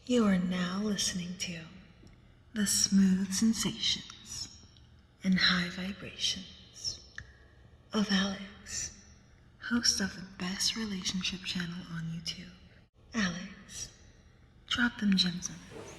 You are now listening to the smooth sensations and high vibrations of Alex, host of the best relationship channel on YouTube. Alex, drop them gems on us.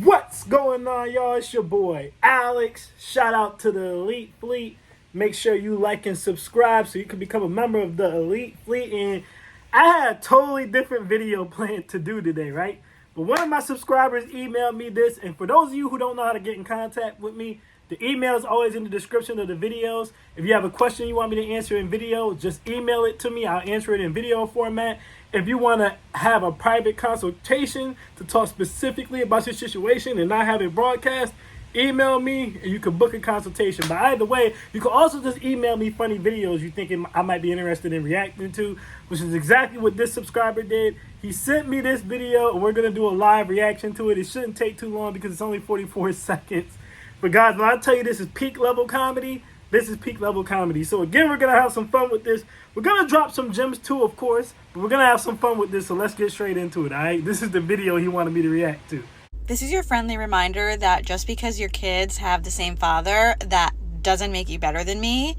What's going on, y'all? It's your boy Alex. Shout out to the Elite Fleet. Make sure you like and subscribe so you can become a member of the Elite Fleet. And I had a totally different video planned to do today, right? But one of my subscribers emailed me this, and for those of you who don't know how to get in contact with me, the email is always in the description of the videos. If you have a question you want me to answer in video, just email it to me. I'll answer it in video format. If you want to have a private consultation to talk specifically about your situation and not have it broadcast, email me and you can book a consultation. But either way, you can also just email me funny videos you think I might be interested in reacting to, which is exactly what this subscriber did. He sent me this video and we're going to do a live reaction to it. It shouldn't take too long because it's only 44 seconds. But guys, when I tell you this is peak level comedy, this is peak level comedy. So again, we're going to have some fun with this. We're going to drop some gems too, of course, but we're going to have some fun with this. So let's get straight into it, all right? This is the video he wanted me to react to. This is your friendly reminder that just because your kids have the same father, that doesn't make you better than me,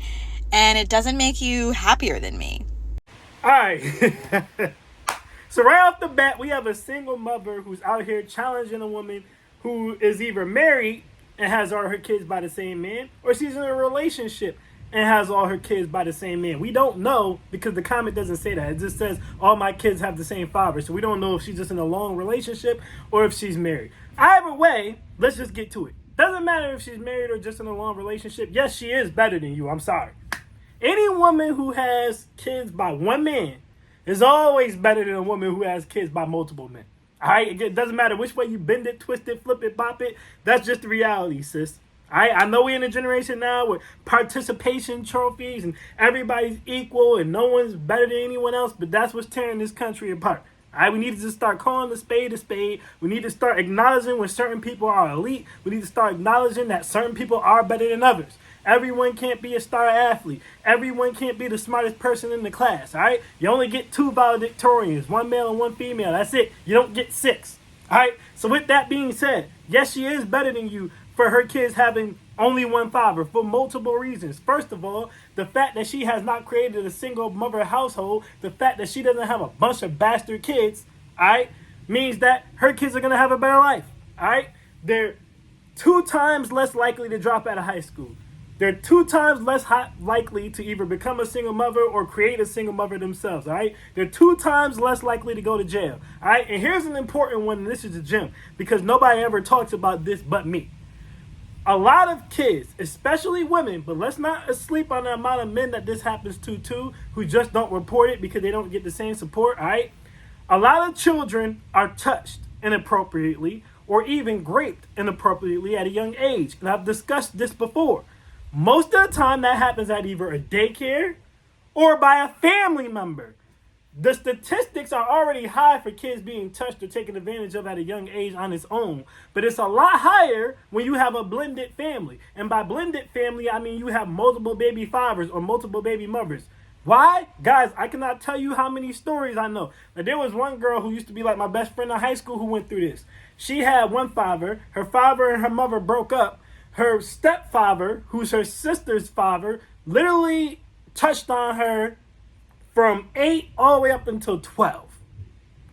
and it doesn't make you happier than me. All right. So right off the bat, we have a single mother who's out here challenging a woman who is either married and has all her kids by the same man, or she's in a relationship and has all her kids by the same man. We don't know because the comment doesn't say that. It just says all my kids have the same father. So we don't know if she's just in a long relationship or if she's married. Either way, let's just get to it. Doesn't matter if she's married or just in a long relationship. Yes, she is better than you. I'm sorry. Any woman who has kids by one man is always better than a woman who has kids by multiple men. All right? It doesn't matter which way you bend it, twist it, flip it, bop it. That's just the reality, sis. All right? I know we're in a generation now with participation trophies and everybody's equal and no one's better than anyone else, but that's what's tearing this country apart. All right? We need to just start calling a spade a spade. We need to start acknowledging when certain people are elite. We need to start acknowledging that certain people are better than others. Everyone can't be a star athlete. Everyone can't be the smartest person in the class, all right? You only get 2 valedictorians, 1 male and 1 female. That's it. You don't get 6, all right? So with that being said, yes, she is better than you for her kids having only one father for multiple reasons. First of all, the fact that she has not created a single mother household, the fact that she doesn't have a bunch of bastard kids, all right, means that her kids are going to have a better life, all right? They're 2 times less likely to drop out of high school. They're 2 times less likely to either become a single mother or create a single mother themselves, all right? They're 2 times less likely to go to jail, all right? And here's an important one, and this is a gem, because nobody ever talks about this but me. A lot of kids, especially women, but let's not sleep on the amount of men that this happens to too, who just don't report it because they don't get the same support, all right? A lot of children are touched inappropriately or even raped inappropriately at a young age, and I've discussed this before. Most of the time, that happens at either a daycare or by a family member. The statistics are already high for kids being touched or taken advantage of at a young age on its own. But it's a lot higher when you have a blended family. And by blended family, I mean you have multiple baby fathers or multiple baby mothers. Why? Guys, I cannot tell you how many stories I know. Now, there was one girl who used to be like my best friend in high school who went through this. She had one father. Her father and her mother broke up. Her stepfather, who's her sister's father, literally touched on her from 8 all the way up until 12.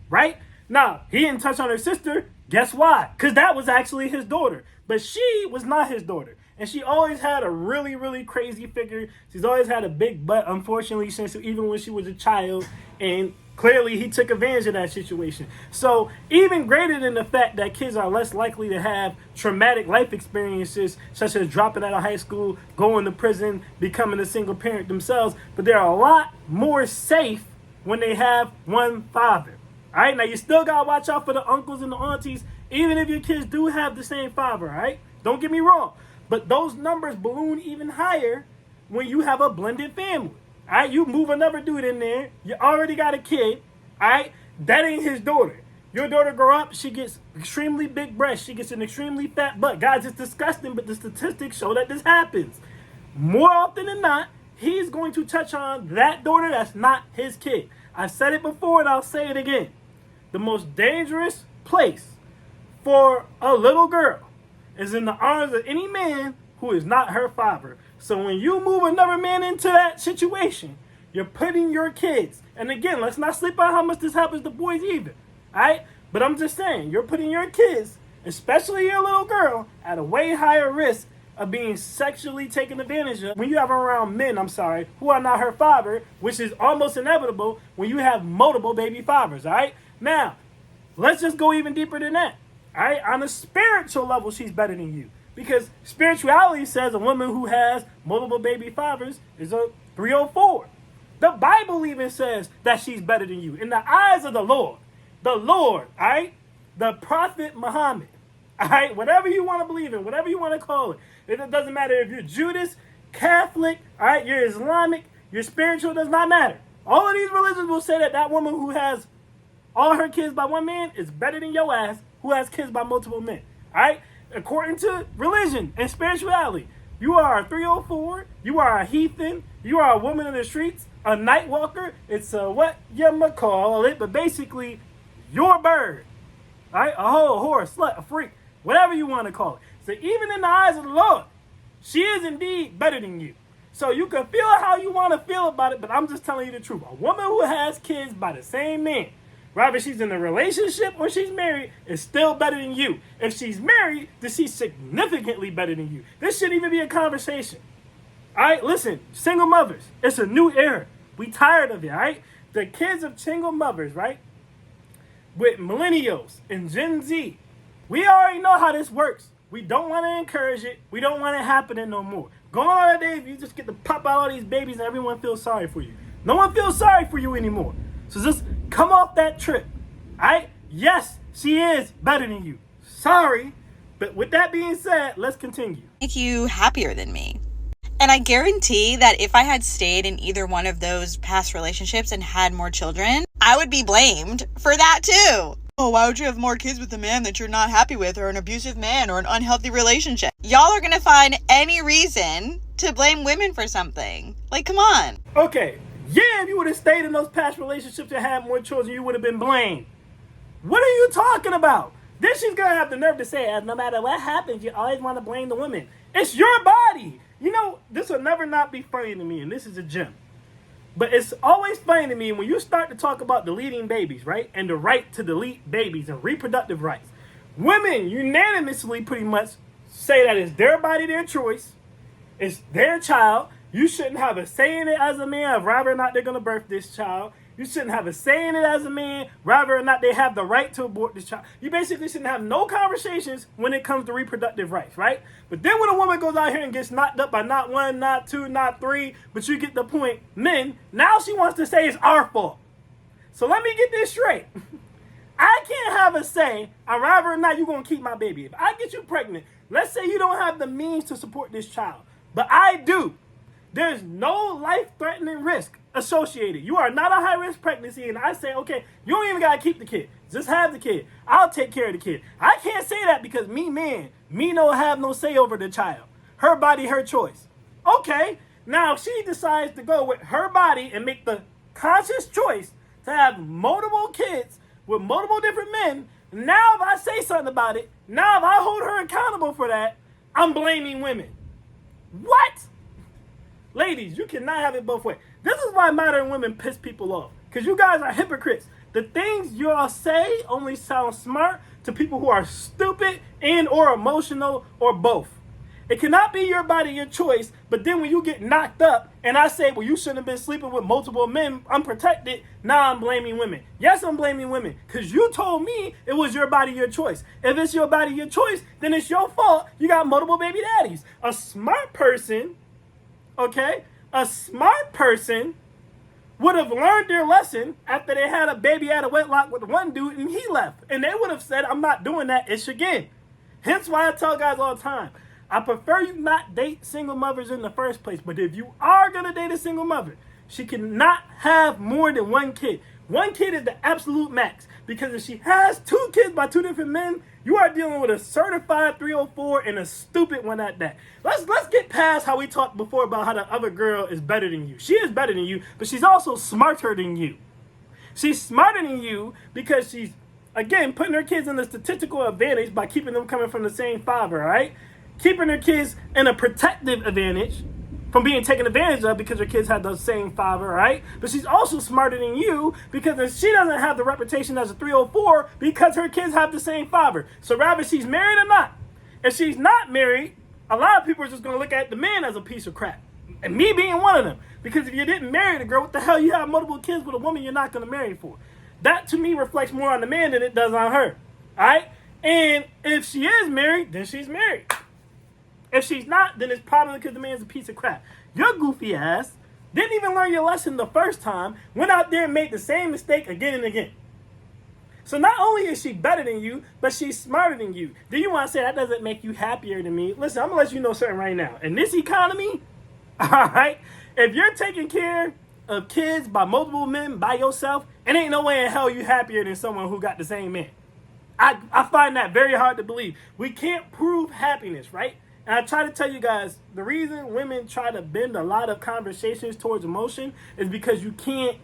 Right? Now, he didn't touch on her sister. Guess why? Because that was actually his daughter. But she was not his daughter. And she always had a really, really crazy figure. She's always had a big butt, unfortunately, since even when she was a child. And clearly, he took advantage of that situation. So even greater than the fact that kids are less likely to have traumatic life experiences, such as dropping out of high school, going to prison, becoming a single parent themselves, but they're a lot more safe when they have one father. All right, now you still got to watch out for the uncles and the aunties, even if your kids do have the same father, all right? Don't get me wrong. But those numbers balloon even higher when you have a blended family. All right, you move another dude in there. You already got a kid. All right, that ain't his daughter. Your daughter grow up, she gets extremely big breasts. She gets an extremely fat butt. Guys, it's disgusting, but the statistics show that this happens. More often than not, he's going to touch on that daughter that's not his kid. I said it before and I'll say it again. The most dangerous place for a little girl is in the arms of any man who is not her father. So when you move another man into that situation, you're putting your kids, and again, let's not sleep on how much this happens to boys either, alright? But I'm just saying, you're putting your kids, especially your little girl, at a way higher risk of being sexually taken advantage of when you have her around men, who are not her father, which is almost inevitable when you have multiple baby fathers, alright? Now, let's just go even deeper than that, alright? On a spiritual level, she's better than you. Because spirituality says a woman who has multiple baby fathers is a 304. The Bible even says that she's better than you. In the eyes of the Lord, alright? The Prophet Muhammad, alright? Whatever you want to believe in, whatever you want to call it. It doesn't matter if you're Judas, Catholic, alright? You're Islamic, you're spiritual, does not matter. All of these religions will say that that woman who has all her kids by one man is better than your ass who has kids by multiple men, alright? According to religion and spirituality, you are a 304, you are a heathen, you are a woman in the streets, a night walker. It's a what you might call it, but basically, you're a bird, right? A hoe, a whore, a slut, a freak, whatever you want to call it. So even in the eyes of the Lord, she is indeed better than you. So you can feel how you want to feel about it, but I'm just telling you the truth. A woman who has kids by the same man, whether she's in a relationship or she's married, is still better than you. If she's married, then she's significantly better than you. This shouldn't even be a conversation. All right, listen, single mothers, it's a new era. We tired of it, all right? The kids of single mothers, right, with millennials and Gen Z, we already know how this works. We don't want to encourage it. We don't want it happening no more. Gone are the days you just get to pop out all these babies and everyone feels sorry for you. No one feels sorry for you anymore. So just come off that trip, all right? Yes, she is better than you. Sorry, but with that being said, let's continue. Make you happier than me. And I guarantee that if I had stayed in either one of those past relationships and had more children, I would be blamed for that too. Oh, why would you have more kids with a man that you're not happy with, or an abusive man, or an unhealthy relationship? Y'all are gonna find any reason to blame women for something. Like, come on. Okay, yeah, if you would have stayed in those past relationships and had more children, you would have been blamed. What are you talking about? Then she's gonna have the nerve to say, no matter what happens, you always want to blame the women. It's your body. You know, this will never not be funny to me, and this is a gem. But it's always funny to me when you start to talk about deleting babies, right? And the right to delete babies and reproductive rights. Women unanimously pretty much say that it's their body, their choice. It's their child. You shouldn't have a say in it as a man of whether or not they're going to birth this child. You shouldn't have a say in it as a man, whether or not they have the right to abort this child. You basically shouldn't have no conversations when it comes to reproductive rights, right? But then when a woman goes out here and gets knocked up by not one, not two, not three, but you get the point, men, now she wants to say it's our fault. So let me get this straight. I can't have a say on whether or not you're going to keep my baby. If I get you pregnant, let's say you don't have the means to support this child, but I do. There's no life-threatening risk associated. You are not a high-risk pregnancy, and I say, okay, you don't even got to keep the kid. Just have the kid. I'll take care of the kid. I can't say that because me no have no say over the child. Her body, her choice. Okay, now if she decides to go with her body and make the conscious choice to have multiple kids with multiple different men, now if I say something about it, now if I hold her accountable for that, I'm blaming women. What? Ladies, you cannot have it both ways. This is why modern women piss people off. Because you guys are hypocrites. The things you all say only sound smart to people who are stupid and or emotional or both. It cannot be your body, your choice, but then when you get knocked up and I say, well, you shouldn't have been sleeping with multiple men unprotected, now I'm blaming women. Yes, I'm blaming women because you told me it was your body, your choice. If it's your body, your choice, then it's your fault. You got multiple baby daddies. A smart person, okay, a smart person would have learned their lesson after they had a baby out of wedlock with one dude and he left. And they would have said, I'm not doing that, it's again. Hence why I tell guys all the time, I prefer you not date single mothers in the first place. But if you are going to date a single mother, she cannot have more than one kid. One kid is the absolute max. Because if she has two kids by two different men, you are dealing with a certified 304 and a stupid one at that. Let's get past how we talked before about how the other girl is better than you. She is better than you, but she's also smarter than you. She's smarter than you because she's again, putting her kids in a statistical advantage by keeping them coming from the same father, right? Keeping her kids in a protective advantage from being taken advantage of because her kids have the same father, right? But she's also smarter than you because she doesn't have the reputation as a 304 because her kids have the same father. So rather she's married or not. If she's not married, a lot of people are just going to look at the man as a piece of crap. And me being one of them. Because if you didn't marry the girl, what the hell you have multiple kids with a woman you're not going to marry for? That to me reflects more on the man than it does on her. Alright? And if she is married, then she's married. If she's not, then it's probably because the man's a piece of crap. Your goofy ass didn't even learn your lesson the first time, went out there and made the same mistake again and again. So not only is she better than you, but she's smarter than you. Do you want to say that doesn't make you happier than me? Listen, I'm going to let you know something right now. In this economy, all right, if you're taking care of kids by multiple men by yourself, it ain't no way in hell you happier than someone who got the same man. I find that very hard to believe. We can't prove happiness, right? And I try to tell you guys, the reason women try to bend a lot of conversations towards emotion is because you can't.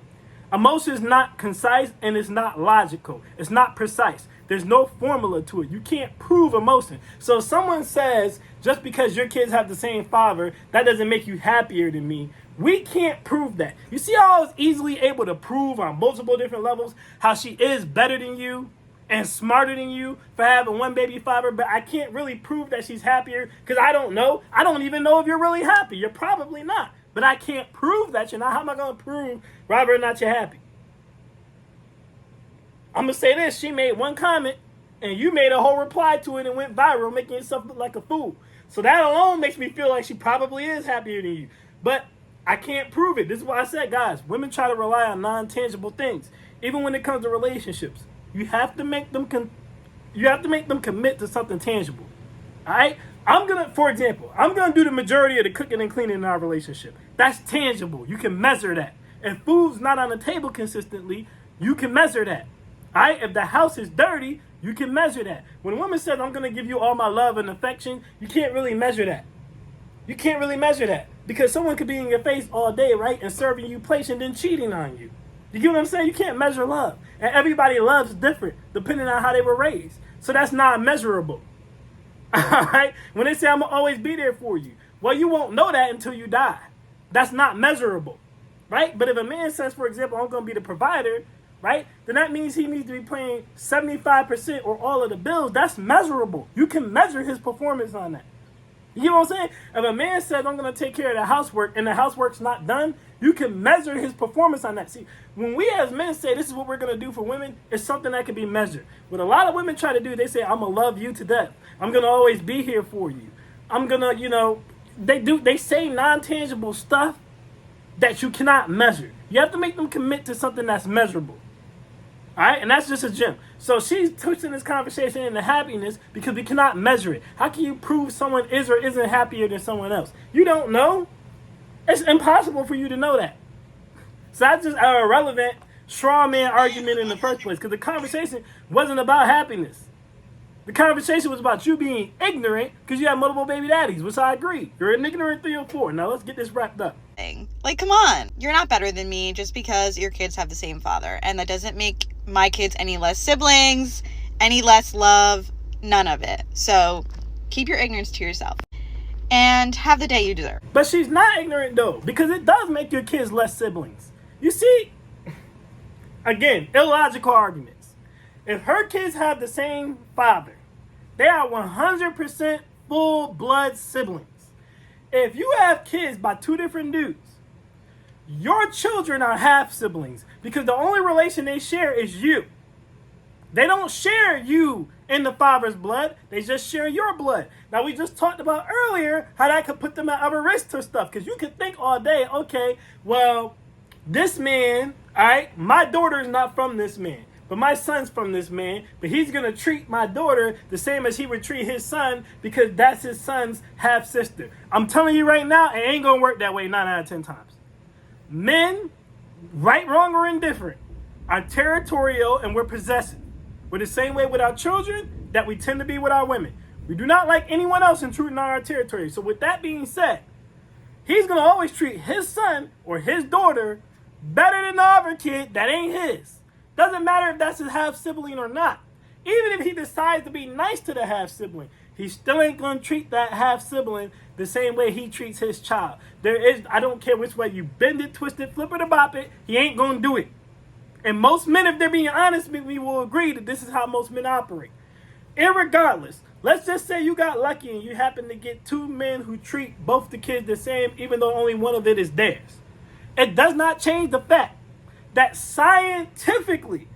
Emotion is not concise and it's not logical. It's not precise. There's no formula to it. You can't prove emotion. So if someone says, just because your kids have the same father, that doesn't make you happier than me. We can't prove that. You see how I was easily able to prove on multiple different levels how she is better than you and smarter than you for having one baby father, but I can't really prove that she's happier because I don't know. I don't even know if you're really happy. You're probably not. But I can't prove that you're not. How am I going to prove whether or not you're happy? I'm going to say this. She made one comment, and you made a whole reply to it and went viral, making yourself look like a fool. So that alone makes me feel like she probably is happier than you. But I can't prove it. This is why I said, guys, women try to rely on non-tangible things. Even when it comes to relationships. You have to make them commit to something tangible. All right? For example, I'm going to do the majority of the cooking and cleaning in our relationship. That's tangible. You can measure that. If food's not on the table consistently, you can measure that. All right? If the house is dirty, you can measure that. When a woman says, I'm going to give you all my love and affection, you can't really measure that. You can't really measure that. Because someone could be in your face all day, right? And serving you plates and then cheating on you. You get what I'm saying? You can't measure love. And everybody loves different, depending on how they were raised. So that's not measurable. Alright? When they say I'm going to always be there for you. Well, you won't know that until you die. That's not measurable. Right? But if a man says, for example, I'm going to be the provider, right? Then that means he needs to be paying 75% or all of the bills. That's measurable. You can measure his performance on that. You know what I'm saying? If a man says, I'm going to take care of the housework and the housework's not done, you can measure his performance on that. See, when we as men say this is what we're going to do for women, it's something that can be measured. What a lot of women try to do, they say, I'm going to love you to death. I'm going to always be here for you. I'm going to, they say non-tangible stuff that you cannot measure. You have to make them commit to something that's measurable. All right, and that's just a gem. So she's twisting this conversation into happiness because we cannot measure it. How can you prove someone is or isn't happier than someone else? You don't know. It's impossible for you to know that. So that's just an irrelevant straw man argument in the first place because the conversation wasn't about happiness. The conversation was about you being ignorant because you have multiple baby daddies, which I agree. You're an ignorant 304. Now let's get this wrapped up. Like, come on. You're not better than me just because your kids have the same father. And that doesn't make my kids any less siblings, any less love, none of it. So keep your ignorance to yourself and have the day you deserve. But she's not ignorant, though, because it does make your kids less siblings. You see, again, illogical arguments. If her kids have the same father, they are 100% full-blood siblings. If you have kids by two different dudes, your children are half siblings because the only relation they share is you. They don't share you in the father's blood. They just share your blood. Now, we just talked about earlier how that could put them at other risk to stuff because you could think all day, okay, well, this man, all right, my daughter is not from this man. But my son's from this man, but he's going to treat my daughter the same as he would treat his son because that's his son's half-sister. I'm telling you right now, it ain't going to work that way 9 out of 10 times. Men, right, wrong, or indifferent, are territorial and we're possessive. We're the same way with our children that we tend to be with our women. We do not like anyone else intruding on our territory. So with that being said, he's going to always treat his son or his daughter better than the other kid that ain't his. Doesn't matter if that's his half sibling or not. Even if he decides to be nice to the half sibling, he still ain't gonna treat that half sibling the same way he treats his child. I don't care which way you bend it, twist it, flip it, or bop it, he ain't gonna do it. And most men, if they're being honest with me, will agree that this is how most men operate. Irregardless, let's just say you got lucky and you happen to get two men who treat both the kids the same, even though only one of it is theirs. It does not change the fact that scientifically,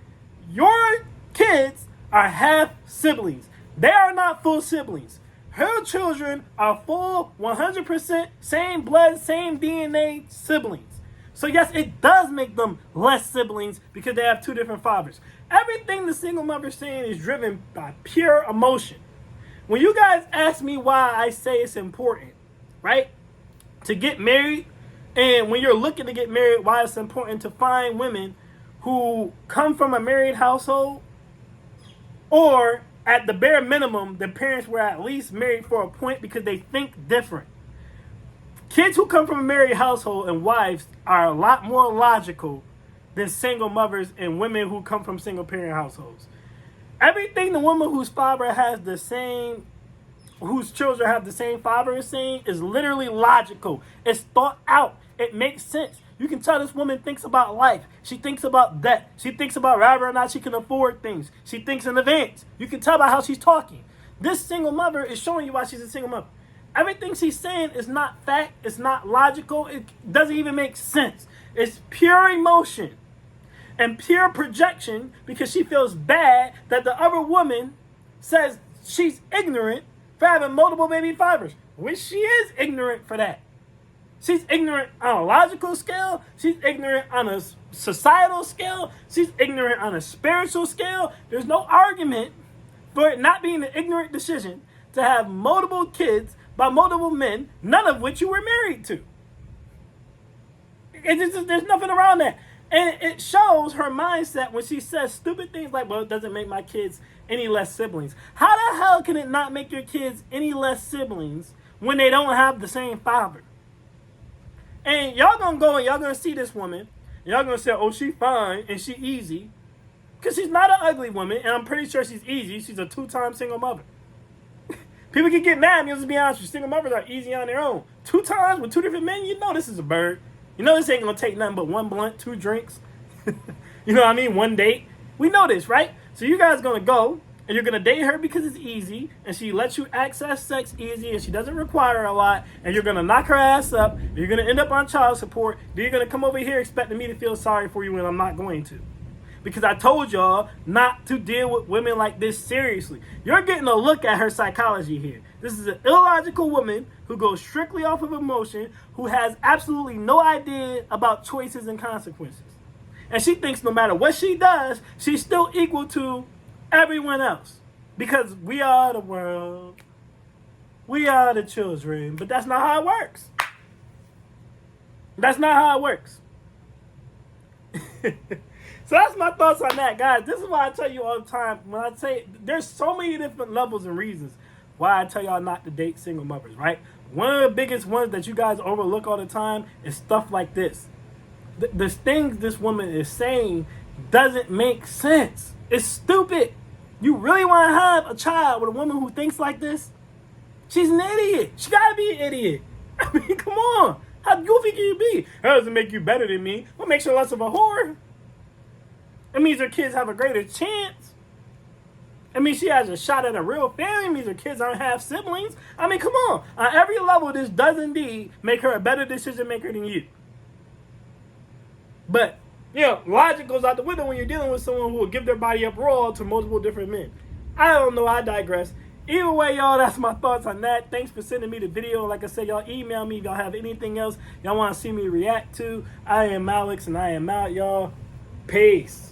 your kids are half siblings. They are not full siblings. Her children are full 100% same blood, same DNA siblings. So yes, it does make them less siblings because they have two different fathers. Everything the single mother is saying is driven by pure emotion. When you guys ask me why I say it's important, right, to get married, and when you're looking to get married, why it's important to find women who come from a married household, or at the bare minimum, the parents were at least married for a point because they think different. Kids who come from a married household and wives are a lot more logical than single mothers and women who come from single parent households. Everything the woman whose father has the same, whose children have the same father is saying is literally logical. It's thought out. It makes sense. You can tell this woman thinks about life. She thinks about death. She thinks about whether or not she can afford things. She thinks in advance. You can tell by how she's talking. This single mother is showing you why she's a single mother. Everything she's saying is not fact. It's not logical. It doesn't even make sense. It's pure emotion and pure projection because she feels bad that the other woman says she's ignorant for having multiple baby fathers, which she is ignorant for that. She's ignorant on a logical scale. She's ignorant on a societal scale. She's ignorant on a spiritual scale. There's no argument for it not being an ignorant decision to have multiple kids by multiple men, none of which you were married to. There's nothing around that. And it shows her mindset when she says stupid things like, well, it doesn't make my kids any less siblings. How the hell can it not make your kids any less siblings when they don't have the same father? And y'all gonna go and y'all gonna see this woman. Y'all gonna say, oh, she fine and she easy. Because she's not an ugly woman, and I'm pretty sure she's easy. She's a 2-time single mother. People can get mad, let's be honest with you. Single mothers are easy on their own. 2 times with 2 different men, you know this is a bird. You know this ain't gonna take nothing but 1 blunt, 2 drinks. You know what I mean? 1 date. We know this, right? So you guys gonna go, and you're gonna date her because it's easy, and she lets you access sex easy, and she doesn't require a lot, and you're gonna knock her ass up, and you're gonna end up on child support, then you're gonna come over here expecting me to feel sorry for you when I'm not going to. Because I told y'all not to deal with women like this seriously. You're getting a look at her psychology here. This is an illogical woman who goes strictly off of emotion, who has absolutely no idea about choices and consequences. And she thinks no matter what she does, she's still equal to everyone else. Because we are the world. We are the children. But that's not how it works. That's not how it works. So that's my thoughts on that, guys. This is why I tell you all the time, when I say there's so many different levels and reasons why I tell y'all not to date single mothers, right? One of the biggest ones that you guys overlook all the time is stuff like this. The things this woman is saying doesn't make sense. It's stupid. You really want to have a child with a woman who thinks like this? She's an idiot. She gotta be an idiot. I mean, come on. How goofy can you be? That doesn't make you better than me. What makes her less of a whore? It means her kids have a greater chance. It means she has a shot at a real family. It means her kids aren't half siblings. I mean, come on. On every level, this does indeed make her a better decision maker than you. But, you know, logic goes out the window when you're dealing with someone who will give their body up raw to multiple different men. I don't know. I digress. Either way, y'all, that's my thoughts on that. Thanks for sending me the video. Like I said, y'all email me if y'all have anything else y'all want to see me react to. I am Alex, and I am out, y'all. Peace.